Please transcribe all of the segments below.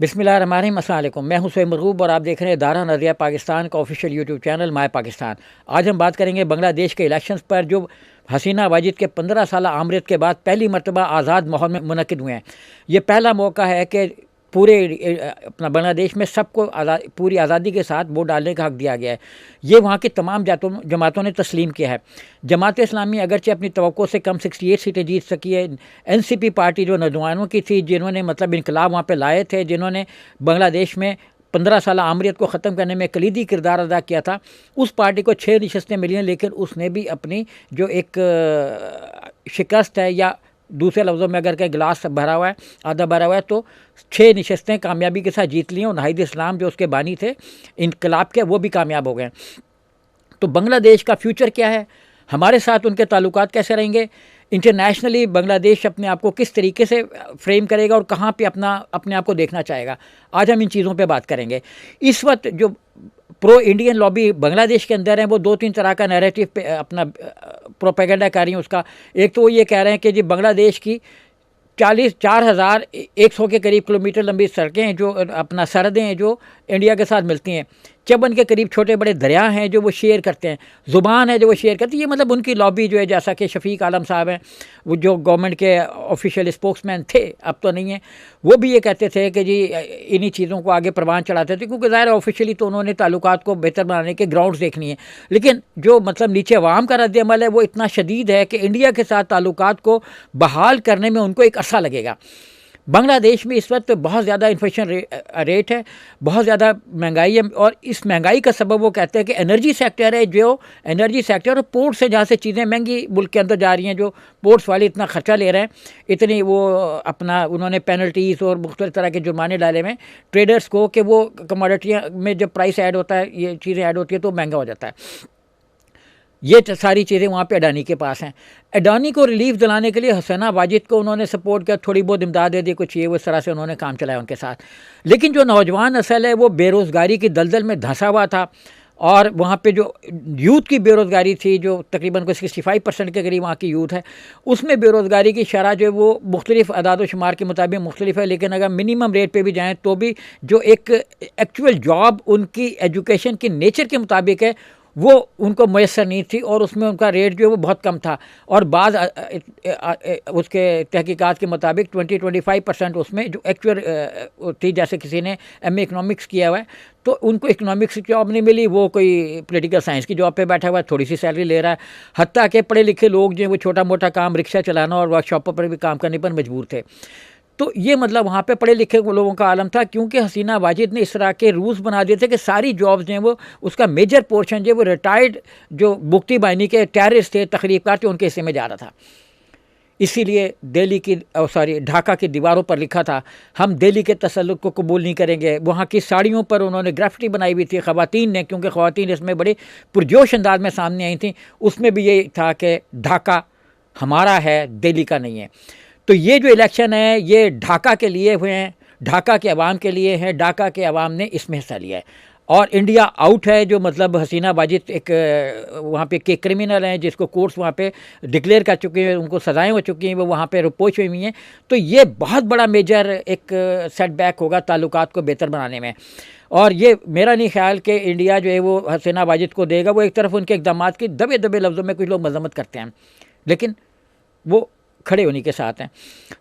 बिस्मिल्लाहिर्रहमानिर्रहीम, अस्सलाम वालेकुम। मैं हूं सोहेब मरगूब और आप देख रहे हैं दारा नज़रिया पाकिस्तान का official YouTube channel my Pakistan. आज हम बात करेंगे बांग्लादेश के इलेक्शंस पर जो हसीना वाजिद के 15 साल आमरीत के बाद पहली मरतबा आज़ाद माहौल में मुनक़िद हुए हैं। ये पहला मौका है कि पूरे अपना बांग्लादेश में सबको पूरी आज़ादी के साथ वोट डालने का हक़ दिया गया है। ये वहाँ की तमाम जमातों ने तस्लीम किया है। जमात इस्लामी अगरचे अपनी तवक्को से कम 68 सीटें जीत सकी है। NCP पार्टी जो नौजवानों की थी, जिन्होंने मतलब इनकलाब वहाँ पे लाए थे, जिन्होंने बांग्लादेश में 15 साल आमरीत को ख़त्म करने में कलीदी किरदार अदा किया था, उस पार्टी को 6 नशस्तें मिली हैं। लेकिन उसने भी अपनी जो एक शिकस्त है, या दूसरे लफ्ज़ों में अगर कहीं गिलास भरा हुआ है, आधा भरा हुआ है, तो 6 नशस्तें कामयाबी के साथ जीत ली हैं। और नाहिद इस्लाम जो उसके बानी थे इनकलाब के, वो भी कामयाब हो गए। तो बांग्लादेश का फ्यूचर क्या है, हमारे साथ उनके ताल्लुकात कैसे रहेंगे, इंटरनेशनली बांग्लादेश अपने आप को किस तरीके से फ्रेम करेगा और कहाँ पे अपने आप को देखना चाहेगा, आज हम इन चीज़ों पे बात करेंगे। इस वक्त जो प्रो इंडियन लॉबी बांग्लादेश के अंदर है, वो 2-3 तरह का नैरेटिव पे अपना प्रोपेगेंडा कर रही हैं। उसका एक तो वो ये कह रहे हैं कि जी बांग्लादेश की 4,100 के करीब किलोमीटर लंबी सड़कें हैं, जो अपना सरहदें हैं, जो इंडिया के साथ मिलती हैं। 54 के करीब छोटे बड़े दरिया हैं जो वो शेयर करते हैं, ज़ुबान है जो वो शेयर करती है। ये मतलब उनकी लॉबी जो है, जैसा कि शफीक आलम साहब हैं, वो जो गवर्नमेंट के ऑफिशियल स्पोक्समैन थे, अब तो नहीं है, वो भी ये कहते थे कि जी इन्हीं चीज़ों को आगे परवान चढ़ाते थे, क्योंकि ज़ाहिर ऑफिशियली तो उन्होंने ताल्लुकात को बेहतर बनाने के ग्राउंड्स देखनी है। लेकिन जो मतलब नीचे अवाम का रद्द-ए-अमल है, वो इतना शदीद है कि इंडिया के साथ ताल्लुकात को बहाल करने में उनको एक अरसा लगेगा। बांग्लादेश में इस वक्त बहुत ज़्यादा इन्फ्लेशन रेट है, बहुत ज़्यादा महंगाई है, और इस महंगाई का सबब वो कहते हैं कि एनर्जी सेक्टर है। जो एनर्जी सेक्टर और पोर्ट से जहाँ से चीज़ें महंगी मुल्क के अंदर जा रही हैं, जो पोर्ट्स वाले इतना खर्चा ले रहे हैं, इतनी वो अपना उन्होंने पेनल्टीज़ और मुख्तलिफ तरह के जुर्माने डाले हुए ट्रेडर्स को, कि वो कमोडिटियाँ में जब प्राइस ऐड होता है, ये चीज़ें ऐड होती है, तो महंगा हो जाता है। ये सारी चीज़ें वहाँ पे अडानी के पास हैं। अडानी को रिलीफ दिलाने के लिए हसीना वाजिद को उन्होंने सपोर्ट किया, थोड़ी बहुत इमदाद दे दी, कुछ ये वो इस तरह से उन्होंने काम चलाया उनके साथ। लेकिन जो नौजवान नस्ल है, वो बेरोज़गारी की दलदल में धंसा हुआ था। और वहाँ पे जो यूथ की बेरोज़गारी थी, जो तकरीबन कोई 65% के करीब वहाँ की यूथ है, उसमें बेरोज़गारी की शरह जो है वो मुख्तलिफ अदाद शुमार के मुताबिक मुख्तलिफ है। लेकिन अगर मिनिमम रेट पे भी जाएँ, तो भी जो एक एक्चुअल जॉब उनकी एजुकेशन की नेचर के मुताबिक है, वो उनको मैसर नहीं थी, और उसमें उनका रेट जो है वो बहुत कम था। और बाद उसके तहकीकात के मुताबिक 20-25% उसमें जो एक्चुअल थी, जैसे किसी ने MA इकनॉमिक्स किया हुआ है, तो उनको इकनॉमिक्स की जॉब नहीं मिली, वो कोई पॉलिटिकल साइंस की जॉब पे बैठा हुआ है, थोड़ी सी सैलरी ले रहा है। हत्ता के पढ़े लिखे लोग जो है वो छोटा मोटा काम, रिक्शा चलाना और वर्कशॉपों पर भी काम करने पर मजबूर थे। तो ये मतलब वहाँ पे पढ़े लिखे लोगों का आलम था, क्योंकि हसीना वाजिद ने इस तरह के रूल्स बना दिए थे कि सारी जॉब्स जो हैं वो, उसका मेजर पोर्शन जो है वो रिटायर्ड जो मुक्ति बाहिनी के टेररिस्ट थे, तकरीबकार थे, उनके हिस्से में जा रहा था। इसीलिए दिल्ली की ढाका की दीवारों पर लिखा था, हम दिल्ली के तसल्लुत को कबूल नहीं करेंगे। वहाँ की साड़ियों पर उन्होंने ग्राफिटी बनाई हुई थी ख़वातीन ने, क्योंकि ख़वातीन इसमें बड़े पुरजोश अंदाज में सामने आई थी। उसमें भी ये था कि ढाका हमारा है, दिल्ली का नहीं है। तो ये जो इलेक्शन है, ये ढाका के लिए हुए हैं, ढाका के अवाम के लिए हैं, ढाका के अवाम ने इसमें हिस्सा लिया है। और इंडिया आउट है, जो मतलब हसीना वाजिद एक वहाँ पे के क्रिमिनल हैं, जिसको कोर्ट्स वहाँ पे डिक्लेयर कर चुके हैं, उनको सज़ाएँ हो चुकी हैं, वो वहाँ पे रिपोर्ट हुई हैं। तो ये बहुत बड़ा मेजर एक सेटबैक होगा ताल्लुकात को बेहतर बनाने में। और ये मेरा नहीं ख्याल कि इंडिया जो है वो हसीना वाजिद को देगा। वो एक तरफ उनके इक़दामात की दबे दबे लफ्ज़ों में कुछ लोग मज़म्मत करते हैं, लेकिन वो खड़े होने के साथ हैं।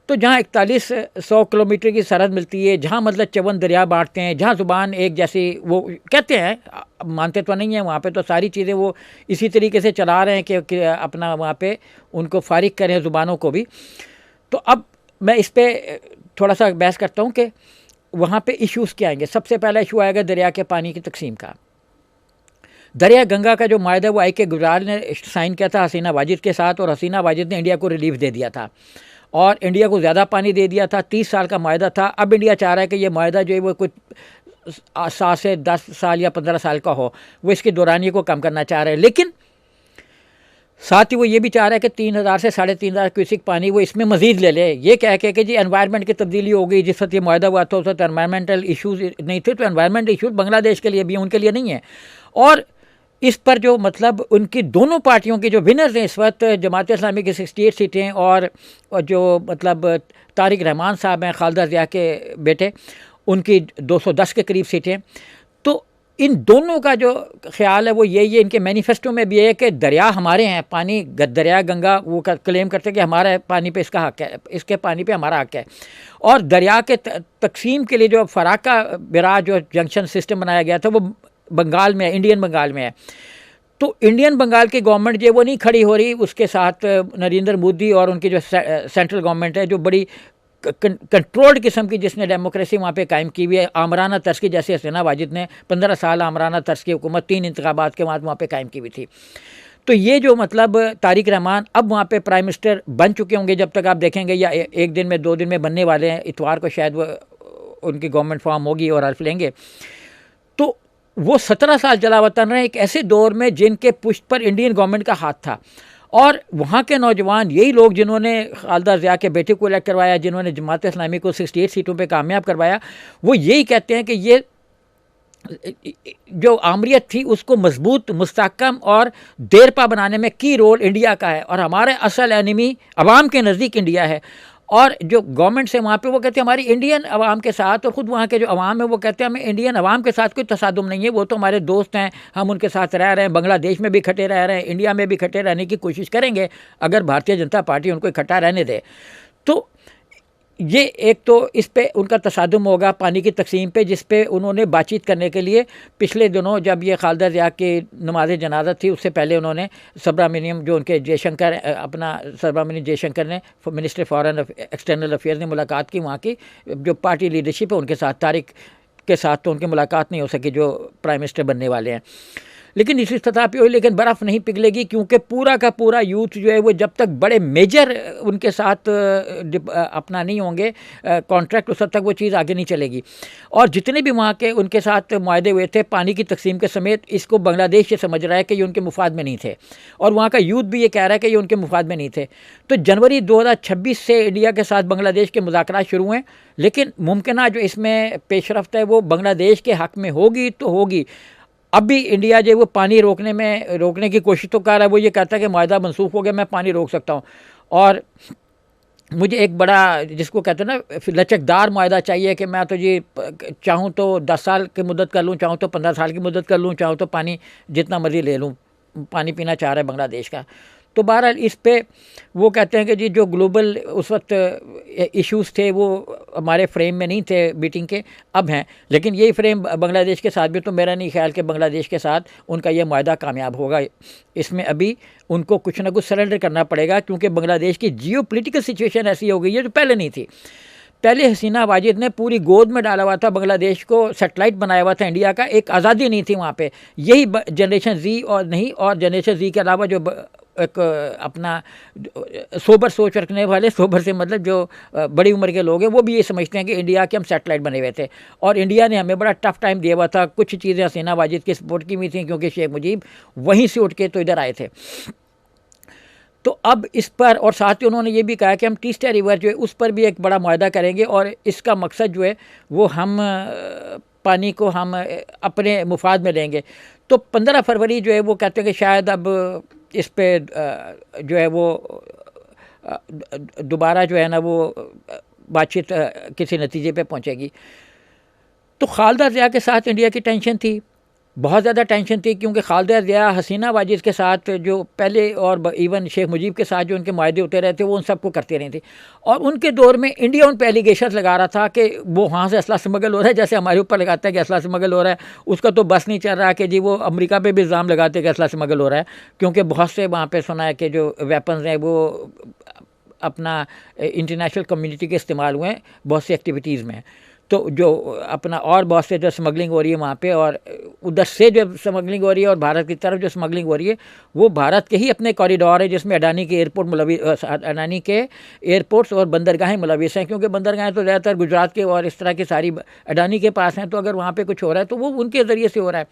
तो जहाँ 4100 किलोमीटर की सरहद मिलती है, जहाँ मतलब 54 दरिया बांटते हैं, जहाँ ज़ुबान एक जैसी वो कहते हैं, मानते तो नहीं हैं वहाँ पे, तो सारी चीज़ें वो इसी तरीके से चला रहे हैं कि अपना वहाँ पे उनको फारिग करें ज़ुबानों को भी। तो अब मैं इस पर थोड़ा सा बहस करता हूँ कि वहाँ पे इश्यूज़ क्या आएंगे। सबसे पहला इशू आएगा दरिया के पानी की तकसीम का। दरिया गंगा का जो मायदा वो के गुजराल ने साइन किया था हसीना वाजिद के साथ, और हसीना वाजिद ने इंडिया को रिलीफ दे दिया था, और इंडिया को ज़्यादा पानी दे दिया था। 30 साल का मायदा था। अब इंडिया चाह रहा है कि ये मायदा जो है वो कुछ 7 से 10 साल या 15 साल का हो, वो इसकी दौरानिए को कम करना चाह रहे हैं। लेकिन साथ ही वो ये भी चाह रहा है कि 3000 से 3500 क्यूसिक पानी वो इसमें मजीद ले ले, ये कह के कि जी एनवायरनमेंट की तब्दीली हो गई। जिस वक्त ये मायदा हुआ था उस वक्त एनवायरमेंटल इशूज़ नहीं थे, तो एनवायरमेंटल इशूज़ बांग्लादेश के लिए भी, उनके लिए नहीं है। और इस पर जो मतलब उनकी दोनों पार्टियों के जो विनर्स हैं इस वक्त, जमात इस्लामी की 68 सीटें, और जो मतलब तारिक रहमान साहब हैं, खालिदा ज़िया के बेटे, उनकी 210 के करीब सीटें। तो इन दोनों का जो ख्याल है वो यही है, इनके मैनिफेस्टो में भी है कि दरिया हमारे हैं, पानी दरिया गंगा वो क्लेम करते हैं कि हमारा पानी पे इसका हक है, इसके पानी पे हमारा हक है। और दरिया के तकसीम के लिए जो फराक्का बराज जो जंक्शन सिस्टम बनाया गया था वो बंगाल में है, इंडियन बंगाल में है। तो इंडियन बंगाल की गवर्नमेंट जो वो नहीं खड़ी हो रही, उसके साथ नरेंद्र मोदी और उनकी जो सेंट्रल गवर्नमेंट है जो बड़ी कंट्रोल्ड किस्म की, जिसने डेमोक्रेसी वहाँ पे कायम की हुई है, आमराना तर्ज की, जैसे हसीना वाजिद ने 15 साल आमराना तर्ज की हुकूमत 3 इंतखाबात के बाद वहाँ पे कायम की हुई थी। तो ये जो मतलब तारिक रहमान अब वहाँ पे प्राइम मिनिस्टर बन चुके होंगे, जब तक आप देखेंगे, या एक दिन में 2 दिन में बनने वाले हैं, इतवार को शायद वो उनकी गवर्नमेंट फॉर्म होगी और हल्फ लेंगे। तो वो 17 साल जला वतन रहे एक ऐसे दौर में जिनके पुष्ट पर इंडियन गवर्नमेंट का हाथ था। और वहाँ के नौजवान यही लोग जिन्होंने खालदा ज़िया के बेटे को इलेक्ट करवाया, जिन्होंने जमात इस्लामी को 68 सीटों पे कामयाब करवाया, वो यही कहते हैं कि ये जो आमरीत थी उसको मजबूत, मुस्तहकम और देरपा बनाने में की रोल इंडिया का है, और हमारे असल एनिमी अवाम के नज़दीक इंडिया है। और जो गवर्नमेंट से वहाँ पे वो कहते हैं हमारी इंडियन अवाम के साथ, और ख़ुद वहाँ के जो अवाम है वो कहते हैं हमें इंडियन अवाम के साथ कोई तसादुम नहीं है, वो तो हमारे दोस्त हैं, हम उनके साथ रह रहे हैं, बांग्लादेश में भी इकट्ठे रह रहे हैं, इंडिया में भी इकट्ठे रहने की कोशिश करेंगे अगर भारतीय जनता पार्टी उनको इकट्ठा रहने दे। तो ये एक तो इस पे उनका तसादुम होगा पानी की तकसीम पे, जिस पे उन्होंने बातचीत करने के लिए पिछले दिनों जब ये खालदा ज़िया की नमाज जनाजा थी उससे पहले उन्होंने सुब्रमण्यम जो उनके जयशंकर अपना सुब्रमण्यम जयशंकर ने मिनिस्टर फॉरेन एक्सटर्नल अफेयर्स ने मुलाकात की, वहाँ की जो पार्टी लीडरशिप है उनके साथ। तारिक के साथ तो उनकी मुलाकात नहीं हो सकी जो प्राइम मिनिस्टर बनने वाले हैं, लेकिन इसी सतह पे हुई, लेकिन बर्फ़ नहीं पिघलेगी, क्योंकि पूरा का पूरा यूथ जो है वो जब तक बड़े मेजर उनके साथ अपना नहीं होंगे कॉन्ट्रैक्ट, उस तक वो चीज़ आगे नहीं चलेगी। और जितने भी वहाँ के उनके साथ मुआहदे हुए थे पानी की तकसीम के समेत, इसको बांग्लादेश ये समझ रहा है कि ये उनके मुफाद में नहीं थे, और वहाँ का यूथ भी ये कह रहा है कि ये उनके मुफाद में नहीं थे। तो जनवरी 2026 से इंडिया के साथ बांग्लादेश के मुज़ाकरात शुरू हैं, लेकिन मुमकिन जो इसमें पेशरफ्त है वो बांग्लादेश के हक़ में होगी तो होगी। अब भी इंडिया जो वो पानी रोकने की कोशिश तो कर रहा है, वो ये कहता है कि मुआहदा मनसूख हो गया, मैं पानी रोक सकता हूँ, और मुझे एक बड़ा जिसको कहते हैं ना लचकदार मुआहदा चाहिए कि मैं तो ये चाहूँ तो 10 साल की मुद्दत कर लूँ, चाहूँ तो 15 साल की मुद्दत कर लूँ, चाहूँ तो पानी जितना मर्जी ले लूँ, पानी पीना चाह रहा है बांग्लादेश का। तो बहरहाल इस पे वो कहते हैं कि जी जो ग्लोबल उस वक्त इश्यूज़ थे वो हमारे फ्रेम में नहीं थे मीटिंग के, अब हैं, लेकिन यही फ्रेम बांग्लादेश के साथ भी, तो मेरा नहीं ख्याल कि बांग्लादेश के साथ उनका ये मुआहदा कामयाब होगा। इसमें अभी उनको कुछ ना कुछ सरेंडर करना पड़ेगा, क्योंकि बांग्लादेश की जियोपॉलिटिकल सिचुएशन ऐसी हो गई है जो पहले नहीं थी। पहले हसीना वाजिद ने पूरी गोद में डाला हुआ था बांग्लादेश को, सेटेलाइट बनाया हुआ था इंडिया का, एक आज़ादी नहीं थी वहाँ पे। यही जनरेशन जी और नहीं, और जनरेशन जी के अलावा जो एक अपना सोबर सोच रखने वाले, सोबर से मतलब जो बड़ी उम्र के लोग हैं, वो भी ये समझते हैं कि इंडिया के हम सेटेलाइट बने हुए थे, और इंडिया ने हमें बड़ा टफ टाइम दिया हुआ था। कुछ चीज़ें हसीना वाजिद की सपोर्ट की हुई थी, क्योंकि शेख मुजीब वहीं से उठ के तो इधर आए थे। तो अब इस पर, और साथ ही उन्होंने ये भी कहा कि हम तीस्ता रिवर जो है उस पर भी एक बड़ा मुआहदा करेंगे, और इसका मकसद जो है वो हम पानी को हम अपने मुफाद में लेंगे। तो 15 फरवरी जो है वो कहते हैं कि शायद अब इस पे जो है वो दोबारा जो है ना वो बातचीत किसी नतीजे पे पहुंचेगी। तो खालदा ज़िया के साथ इंडिया की टेंशन थी, बहुत ज़्यादा टेंशन थी, क्योंकि खालदा ज़िया हसीना वाजिद के साथ जो पहले और इवन शेख मुजीब के साथ जो उनके मुआहदे होते रहे थे वो उन सबको करते रही थी, और उनके दौर में इंडिया उन पर एलिगेशन लगा रहा था कि वो वहाँ से असला स्मगल हो रहा है, जैसे हमारे ऊपर लगाता है कि असला स्मगल हो रहा है, उसका तो बस नहीं चल रहा कि जी वो अमेरिका पे भी इल्ज़ाम लगाते कि असला स्मगल हो रहा है, क्योंकि बहुत से वहाँ पर सुना है कि जो वेपन्स हैं वो अपना इंटरनेशनल कम्युनिटी के इस्तेमाल हुए हैं बहुत सी एक्टिविटीज़ में। तो जो अपना और बहुत से जो स्मगलिंग हो रही है वहाँ पे, और उधर से जो स्मगलिंग हो रही है और भारत की तरफ जो स्मगलिंग हो रही है वो भारत के ही अपने कॉरिडोर है, जिसमें अडानी के अडानी के एयरपोर्ट्स और बंदरगाहें मुलविस हैं, क्योंकि बंदरगाहें तो ज़्यादातर गुजरात के और इस तरह की सारी अडानी के पास हैं। तो अगर वहाँ पर कुछ हो रहा है तो वो उनके ज़रिए से हो रहा है।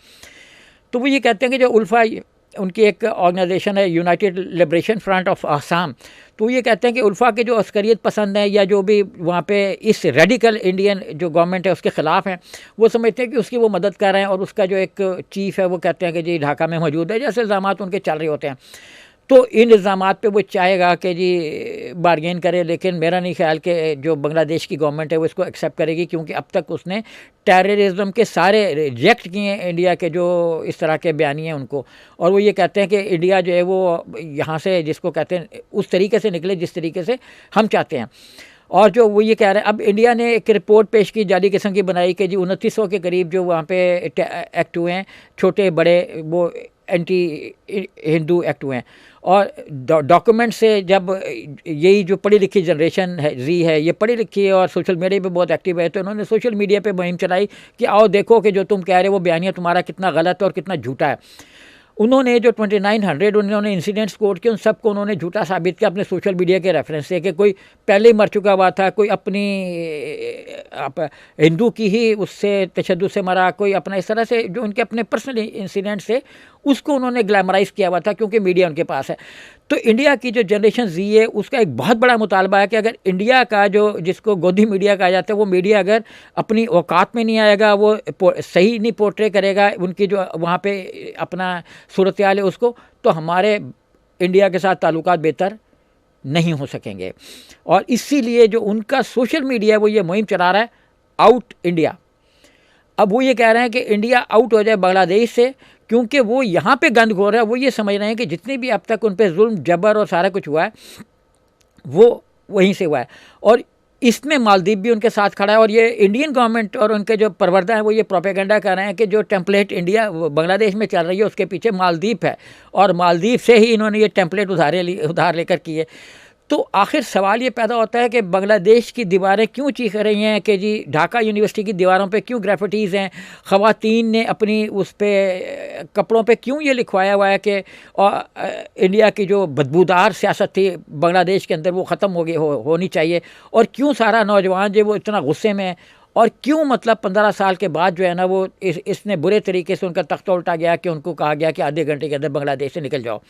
तो वो ये कहते हैं कि जो उल्फा उनकी एक ऑर्गेनाइजेशन है United liberation front of Assam, तो ये कहते हैं कि उल्फा के जो अस्करियत पसंद है या जो भी वहाँ पे इस रेडिकल इंडियन जो गवर्नमेंट है उसके ख़िलाफ़ हैं, वो समझते हैं कि उसकी वो मदद कर रहे हैं, और उसका जो एक चीफ़ है वो कहते हैं कि जी ढाका में मौजूद है, जैसे इल्ज़ामात उनके चल रहे होते हैं। तो इन इल्ज़ामात पे वो चाहेगा कि जी बार्गेन करे, लेकिन मेरा नहीं ख्याल कि जो बांग्लादेश की गवर्नमेंट है वो इसको एक्सेप्ट करेगी, क्योंकि अब तक उसने टेररिज्म के सारे रिजेक्ट किए हैं इंडिया के जो इस तरह के बयानी हैं उनको। और वो ये कहते हैं कि इंडिया जो है वो यहाँ से जिसको कहते हैं उस तरीके से निकले जिस तरीके से हम चाहते हैं। और जो वो ये कह रहे हैं, अब इंडिया ने एक रिपोर्ट पेश की जाली किस्म की बनाई कि जी 2900 के करीब जो वहाँ पे एक्ट हुए हैं, छोटे बड़े वो एंटी हिंदू एक्ट हुए हैं। और डॉक्यूमेंट से जब यही जो पढ़ी लिखी जनरेशन है जी है, ये पढ़ी लिखी है और सोशल मीडिया पे बहुत एक्टिव है, तो इन्होंने सोशल मीडिया पे मुहिम चलाई कि आओ देखो कि जो तुम कह रहे हो वो बयानिया तुम्हारा कितना गलत है और कितना झूठा है। उन्होंने जो 2900 उन्होंने इंसिडेंट्स कोट किए, उन सबको उन्होंने झूठा साबित किया अपने सोशल मीडिया के रेफरेंस से, कि कोई पहले ही मर चुका हुआ था, कोई अपनी हिंदू की ही उससे तशद्दुद से मरा, कोई अपना इस तरह से जो उनके अपने पर्सनल इंसिडेंट से उसको उन्होंने ग्लैमराइज़ किया हुआ था, क्योंकि मीडिया उनके पास है। तो इंडिया की जो जनरेशन जी है उसका एक बहुत बड़ा मुतालबा है कि अगर इंडिया का जो जिसको गोदी मीडिया कहा जाता है, वो मीडिया अगर अपनी औकात में नहीं आएगा, वो सही नहीं पोर्ट्रे करेगा उनकी जो वहाँ पे अपना सूरत हाल है उसको, तो हमारे इंडिया के साथ ताल्लुकात बेहतर नहीं हो सकेंगे। और इसीलिए जो उनका सोशल मीडिया है वो ये मुहिम चला रहा है आउट इंडिया। अब वो ये कह रहे हैं कि इंडिया आउट हो जाए बांग्लादेश से, क्योंकि वो यहाँ पे गंद घोर रहा है। वो ये समझ रहे हैं कि जितने भी अब तक उन पर जुल्म जबर और सारा कुछ हुआ है वो वहीं से हुआ है, और इसमें मालदीव भी उनके साथ खड़ा है। और ये इंडियन गवर्नमेंट और उनके जो परवरदा हैं वो ये प्रोपेगेंडा कर रहे हैं कि जो टेम्पलेट इंडिया बांग्लादेश में चल रही है उसके पीछे मालदीव है, और मालदीव से ही इन्होंने ये टेम्पलेट उधार लेकर की है। तो आखिर सवाल ये पैदा होता है कि बांग्लादेश की दीवारें क्यों चीख रही हैं कि जी ढाका यूनिवर्सिटी की दीवारों पे क्यों ग्राफिटीज़ हैं, ख़वातीन ने अपनी उस पे कपड़ों पे क्यों ये लिखवाया हुआ है कि इंडिया की जो बदबूदार सियासत थी बांग्लादेश के अंदर वो ख़त्म होनी चाहिए, और क्यों सारा नौजवान जो वो इतना गुस्से में है, और क्यों मतलब 15 साल के बाद जो है ना वो इसने बुरे तरीके से उनका तख्ता उल्टा गया कि उनको कहा गया कि आधे घंटे के अंदर बांग्लादेश से निकल जाओ।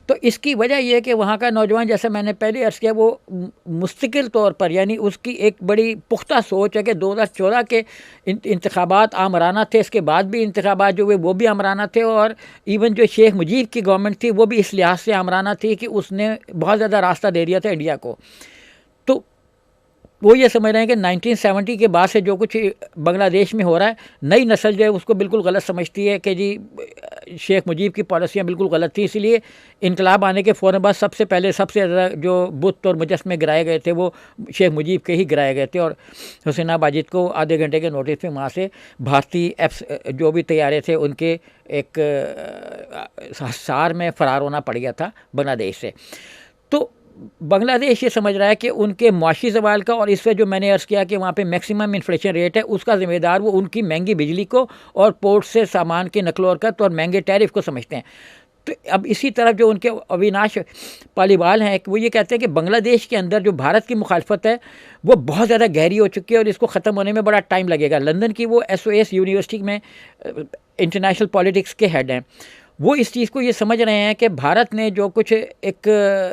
तो इसकी वजह यह है कि वहाँ का नौजवान, जैसे मैंने पहले अर्ज़ किया, वो मुस्तकिल तौर पर यानी उसकी एक बड़ी पुख्ता सोच है कि 2014 के इंतखाबात आमराना थे, इसके बाद भी इंतखाबात जो हुए वो भी आमराना थे, और इवन जो शेख मुजीब की गवर्नमेंट थी वो भी इस लिहाज से आमराना थी कि उसने बहुत ज़्यादा रास्ता दे दिया था इंडिया को। तो वो ये समझ रहे हैं कि 1970 के बाद से जो कुछ बांग्लादेश में हो रहा है, नई नस्ल जो है उसको बिल्कुल गलत समझती है कि जी शेख मुजीब की पॉलिसियाँ बिल्कुल गलत थी। इसलिए इनकलाब आने के फ़ौरन बाद सबसे पहले सबसे ज़्यादा जो बुत और मुजस्मे गिराए गए थे वो शेख मुजीब के ही गिराए गए थे, और हुसैन बाजिद को आधे घंटे के नोटिस में वहाँ से भारतीय एप्स जो भी तैयारे थे उनके एक सार में फ़रार होना पड़ गया था बांग्लादेश से। तो बांग्लादेश ये समझ रहा है कि उनके मुआशी ज़वाल का, और इससे जो मैंने अर्ज़ किया कि वहाँ पे मैक्सिमम इन्फ्लेशन रेट है, उसका ज़िम्मेदार वो उनकी महंगी बिजली को और पोर्ट से सामान की नकलो हरकत और महंगे टैरिफ को समझते हैं। तो अब इसी तरफ जो उनके अविनाश पालीवाल हैं वो ये कहते हैं कि बांग्लादेश के अंदर जो भारत की मुखालफत है वो बहुत ज़्यादा गहरी हो चुकी है और इसको ख़त्म होने में बड़ा टाइम लगेगा। लंदन की वो SOS यूनिवर्सिटी में इंटरनेशनल पॉलिटिक्स के हेड हैं, वो इस चीज़ को ये समझ रहे हैं कि भारत ने जो कुछ एक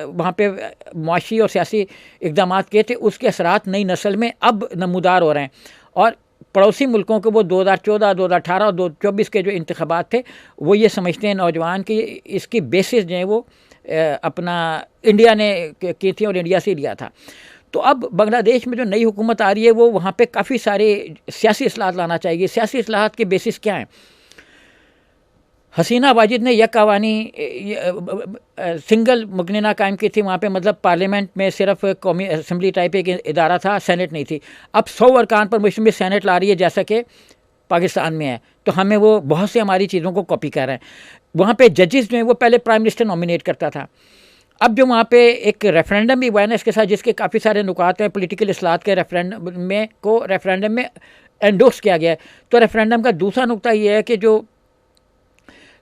वहाँ पे मुआशी और सियासी इक़दाम किए थे उसके असरात नई नस्ल में अब नमूदार हो रहे हैं, और पड़ोसी मुल्कों के वो 2014, 2018 और 2024 के जो इंतखाबात थे वो ये समझते हैं नौजवान कि इसकी बेसिस जो है वो अपना इंडिया ने की थी और इंडिया से लिया था। तो अब बांग्लादेश में जो नई हुकूमत आ रही है वो वहाँ पे काफ़ी सारे सियासी इस्लाहात लाना चाहिए। सियासी इस्लाहात के बेसिस क्या हैं? हसीना वाजिद ने यक अवानी सिंगल मुकनिना कायम की थी वहाँ पे, मतलब पार्लियामेंट में सिर्फ कौमी असम्बली टाइप एक इदारा था, सेनेट नहीं थी। अब 100 अरकान पर मुश्तमिल सेनेट ला रही है जैसा कि पाकिस्तान में है, तो हमें वो बहुत से हमारी चीज़ों को कॉपी कर रहे हैं। वहाँ पे जजेस जो हैं वो पहले प्राइम मिनिस्टर नॉमिनेट करता था, अब जो वहाँ पे एक रेफरेंडम भी हुआ है ना इसके साथ, जिसके काफ़ी सारे नुकात हैं पॉलिटिकल इस्लाहात के रेफरेंडम में एंडोर्स किया गया है। तो रेफरेंडम का दूसरा नुकता ये है कि जो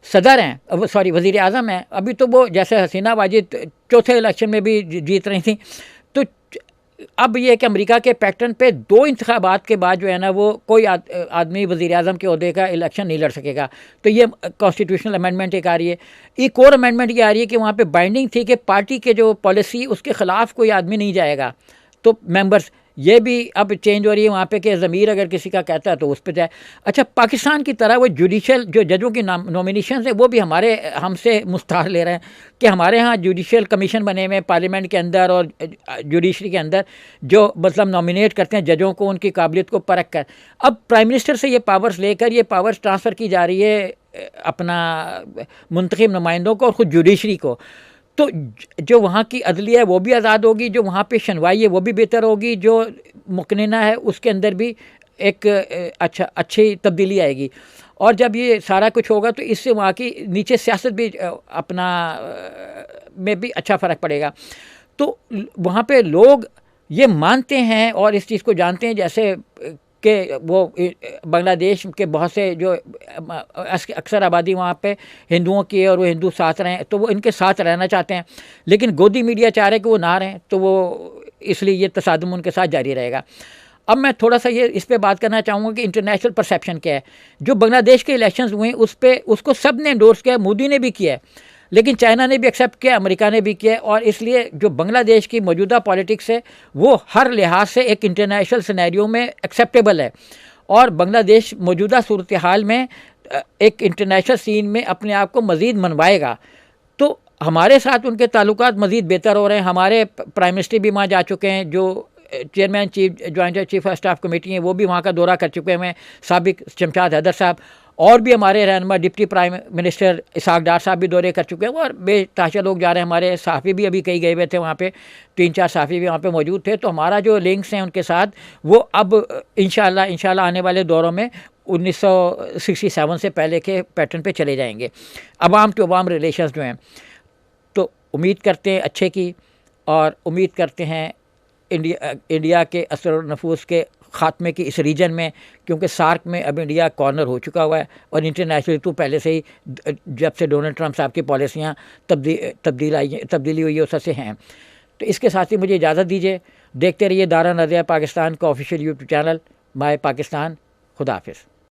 सदर हैं वज़ीर आज़म हैं, अभी तो वो जैसे हसीना वाजिद चौथे इलेक्शन में भी जीत रही थी, तो अब ये है कि अमेरिका के पैटर्न पे 2 इंतखाबात के बाद जो है ना वो कोई आदमी वज़ीर आज़म के ओहदे का इलेक्शन नहीं लड़ सकेगा। तो ये कॉन्स्टिट्यूशनल अमेंडमेंट एक आ रही है। एक और अमेंडमेंट ये आ रही है कि वहाँ पे बाइंडिंग थी कि पार्टी के जो पॉलिसी उसके ख़िलाफ़ कोई आदमी नहीं जाएगा, तो मेंबर्स ये भी अब चेंज हो रही है वहाँ पे कि ज़मीर अगर किसी का कहता है तो उस पर जाए। अच्छा, पाकिस्तान की तरह वो जुडिशल जो जजों की नॉमिनेशन है वो भी हमसे मुख्तार ले रहे हैं कि हमारे यहाँ जुडिशल कमीशन बने हुए पार्लियामेंट के अंदर और जुडिशरी के अंदर, जो मतलब नॉमिनेट करते हैं जजों को, उनकी काबिलियत को परख कर। अब प्राइम मिनिस्टर से ये पावर्स लेकर ये पावर्स ट्रांसफ़र की जा रही है अपना मुंतखब नुमाइंदों को और ख़ुद जुडिशरी को। तो जो वहाँ की अदलिया है वो भी आज़ाद होगी, जो वहाँ पे शनवाई है वो भी बेहतर होगी, जो मुकन्ना है उसके अंदर भी एक अच्छी तब्दीली आएगी। और जब ये सारा कुछ होगा तो इससे वहाँ की नीचे सियासत भी अपना में भी अच्छा फ़र्क पड़ेगा। तो वहाँ पे लोग ये मानते हैं और इस चीज़ को जानते हैं, जैसे कि वो बांग्लादेश के बहुत से जो अक्सर आबादी वहाँ पे हिंदुओं की है और वो हिंदू साथ रहें, तो वो इनके साथ रहना चाहते हैं, लेकिन गोदी मीडिया चाह रहे कि वो ना रहें, तो वो इसलिए ये तसादुम उनके साथ जारी रहेगा। अब मैं थोड़ा सा ये इस पे बात करना चाहूँगा कि इंटरनेशनल परसेप्शन क्या है। जो बांग्लादेश के इलेक्शंस हुए उसको सब ने एंडोर्स किया, मोदी ने भी किया है, लेकिन चाइना ने भी एक्सेप्ट किया, अमेरिका ने भी किया, और इसलिए जो बांग्लादेश की मौजूदा पॉलिटिक्स है वो हर लिहाज से एक इंटरनेशनल सिनेरियो में एक्सेप्टेबल है, और बांग्लादेश मौजूदा सूरत हाल में एक इंटरनेशनल सीन में अपने आप को मज़ीद मनवाएगा। तो हमारे साथ उनके ताल्लुकात मज़ीद बेहतर हो रहे हैं। हमारे प्राइम मिनिस्टर भी वहाँ जा चुके हैं, जो chairman joint chief of staff committee हैं वो भी वहाँ का दौरा कर चुके हैं, साबिक शमशाद हैदर साहब, और भी हमारे रहनुमा डिप्टी प्राइम मिनिस्टर इसहाक डार साहब भी दौरे कर चुके हैं, और बेताशा लोग जा रहे हैं। हमारे सहाफ़ी भी अभी कई गए हुए थे वहाँ पे, 3-4 सहाफ़ी भी वहाँ पे मौजूद थे। तो हमारा जो लिंक्स हैं उनके साथ वो अब इंशाल्लाह आने वाले दौरों में 1967 से पहले के पैटर्न पे चले जाएंगे। अवाम टू अवाम रिलेशंस जो हैं, तो उम्मीद करते हैं अच्छे की, और उम्मीद करते हैं इंडिया के असर नफूस के ख़ात्मे की इस रीजन में, क्योंकि सार्क में अब इंडिया कॉर्नर हो चुका हुआ है, और इंटरनेशनल तो पहले से ही जब से डोनाल्ड ट्रंप साहब की पॉलिसियाँ तब्दीली हुई है उस से हैं। तो इसके साथ ही मुझे इजाज़त दीजिए। देखते रहिए दारा नज़रिया पाकिस्तान का official YouTube channel my Pakistan. खुदा हाफिज़।